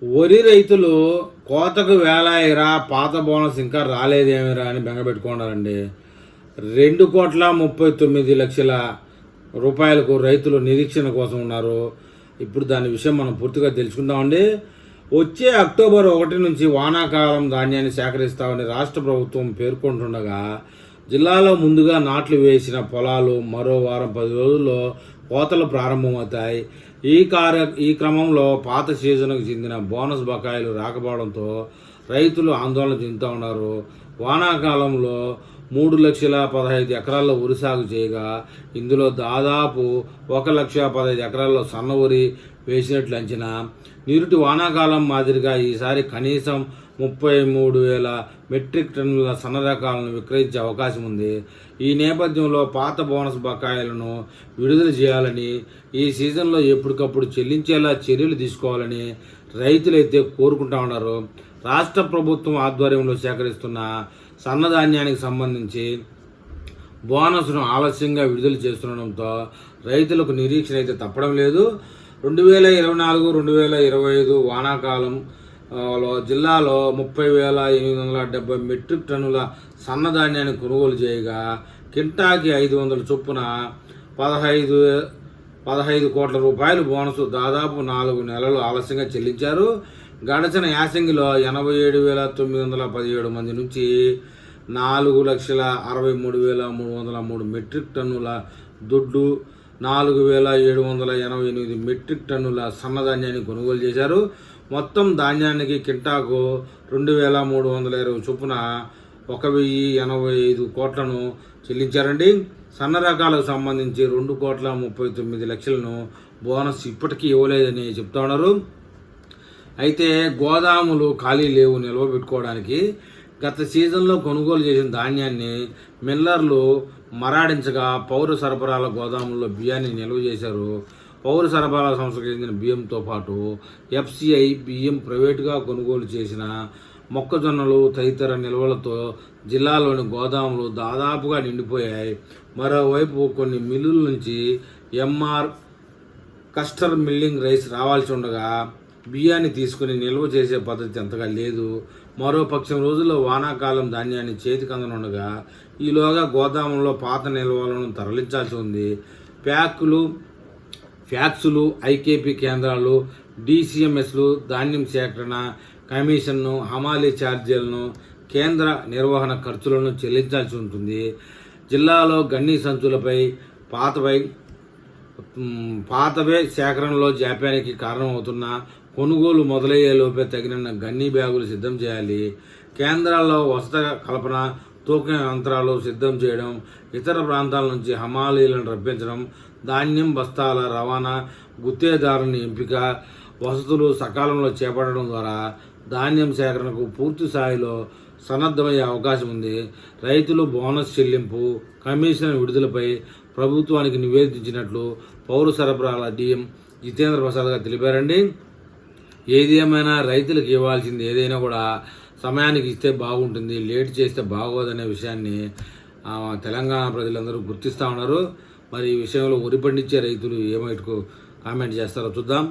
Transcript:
వరి రైతులు కోతకు వేలాయిరా, పాత బోనస్ ఇంకా రాలేదేమిరా అని బెంగపెట్టుకున్నారండి. 2,39,00,000 రూపాయలకు రైతులు నిరీక్షణ కోసం ఉన్నారు. ఇప్పుడు దాని విషయం మనం పూర్తిగా తెలుసుకుందామండి. వచ్చే అక్టోబర్ 1 నుంచి వానాకాలం ధాన్యాన్ని సేకరిస్తామని రాష్ట్ర ప్రభుత్వం పేర్కొంటుండగా, జిల్లాలో ముందుగా నాట్లు వేసిన పొలాలు మరో వారం 10 రోజుల్లో కోతలు ప్రారంభమవుతాయి. ఈ క్రమంలో పాత సీజన్కు చెందిన బోనస్ బకాయిలు రాకపోవడంతో రైతులు ఆందోళన చెందుతూ ఉన్నారు. వానాకాలంలో 3,15,000 ఎకరాల్లో వరి సాగు చేయగా, ఇందులో దాదాపు 1,15,000 ఎకరాల్లో సన్న వరి వేసినట్లు అంచనా. నిరుటి వానాకాలం మాదిరిగా ఈసారి కనీసం 33,000 మెట్రిక్ టన్నుల సన్న రకాలను విక్రయించే అవకాశం ఉంది. ఈ నేపథ్యంలో పాత బోనస్ బకాయిలను విడుదల చేయాలని, ఈ సీజన్లో ఎప్పటికప్పుడు చెల్లించేలా చర్యలు తీసుకోవాలని రైతులైతే కోరుకుంటా ఉన్నారు. రాష్ట్ర ప్రభుత్వం ఆధ్వర్యంలో సేకరిస్తున్న సన్నధాన్యానికి సంబంధించి బోనస్ను ఆలస్యంగా విడుదల చేస్తుండడంతో రైతులకు నిరీక్షణ అయితే తప్పడం లేదు. 2024-2025 వానాకాలం జిల్లాలో 30,870 మెట్రిక్ టన్నుల సన్నధాన్యాన్ని కొనుగోలు చేయగా, కింటాకి 500 చొప్పున 15 కోట్ల రూపాయలు బోనస్ దాదాపు 4 నెలలు ఆలస్యంగా చెల్లించారు. గడచిన యాసంగిలో 87,917 మంది నుంచి 4,63,303 మెట్రిక్ టన్నుల దొడ్డు, 4,788 మెట్రిక్ టన్నుల సన్నధాన్యాన్ని కొనుగోలు చేశారు. మొత్తం ధాన్యానికి కింటాకు 2,320 చొప్పున 1,085 కోట్లను చెల్లించారండి. సన్న రకాలకు సంబంధించి 2,39,00,000 బోనస్ ఇప్పటికీ ఇవ్వలేదని చెప్తా ఉన్నారు. అయితే గోదాములు ఖాళీ లేవు నిల్వ పెట్టుకోవడానికి. గత సీజన్లో కొనుగోలు చేసిన ధాన్యాన్ని మిల్లర్లు మరాడించగా పౌర సరఫరాల గోదాముల్లో బియ్యాన్ని నిల్వ చేశారు. పౌర సరఫరాల సంస్థకు చెందిన బియ్యంతో పాటు ఎఫ్సిఐ బియ్యం ప్రైవేటుగా కొనుగోలు చేసిన మొక్కజొన్నలు తదితర నిల్వలతో జిల్లాలోని గోదాములు దాదాపుగా నిండిపోయాయి. మరోవైపు కొన్ని మిల్లుల నుంచి ఎంఆర్ కస్టర్ మిల్లింగ్ రైస్ రావాల్సి ఉండగా బియ్యాన్ని తీసుకుని నిల్వ చేసే పద్ధతి అంతగా లేదు. మరో పక్షం రోజుల్లో వానాకాలం ధాన్యాన్ని చేతికి అందనుండగా ఈలోగా గోదాముల్లో పాత నిల్వలను తరలించాల్సి ఉంది. ఫ్యాక్సులు, ఐకేపీ కేంద్రాలు, డిసిఎంఎస్లు, ధాన్యం సేకరణ కమిషన్ను, హమాలీ ఛార్జీలను, కేంద్ర నిర్వహణ ఖర్చులను చెల్లించాల్సి ఉంటుంది. జిల్లాలో గన్ని సంచులపై పాతవే సేకరణలో జాప్యానికి కారణమవుతున్న కొనుగోలు మొదలయ్యేలోపే తగిన గన్నీ బ్యాగులు సిద్ధం చేయాలి. కేంద్రాల్లో వసత కల్పన, తూకం యంత్రాలు సిద్ధం చేయడం, ఇతర ప్రాంతాల నుంచి హమాలీలను రప్పించడం, ధాన్యం బస్తాల రవాణా, గుత్తేదారుని ఎంపిక, వసతులు సకాలంలో చేపట్టడం ద్వారా ధాన్యం సేకరణకు పూర్తి స్థాయిలో సన్నద్ధమయ్యే అవకాశం ఉంది. రైతులు బోనస్ చెల్లింపు, కమిషన్ విడుదలపై ప్రభుత్వానికి నివేదించినట్లు పౌర సరఫరాల డిఎం జితేంద్ర ప్రసాద్ గారు తెలిపారండి. ఏది ఏమైనా రైతులకు ఇవ్వాల్సింది ఏదైనా కూడా సమయానికి ఇస్తే బాగుంటుంది, లేట్ చేస్తే బాగోదనే విషయాన్ని తెలంగాణ ప్రజలందరూ గుర్తిస్తూ ఉన్నారు. మరి ఈ విషయంలో వరి పండించే రైతులు ఏమైనా కామెంట్ చేస్తారో చూద్దాం.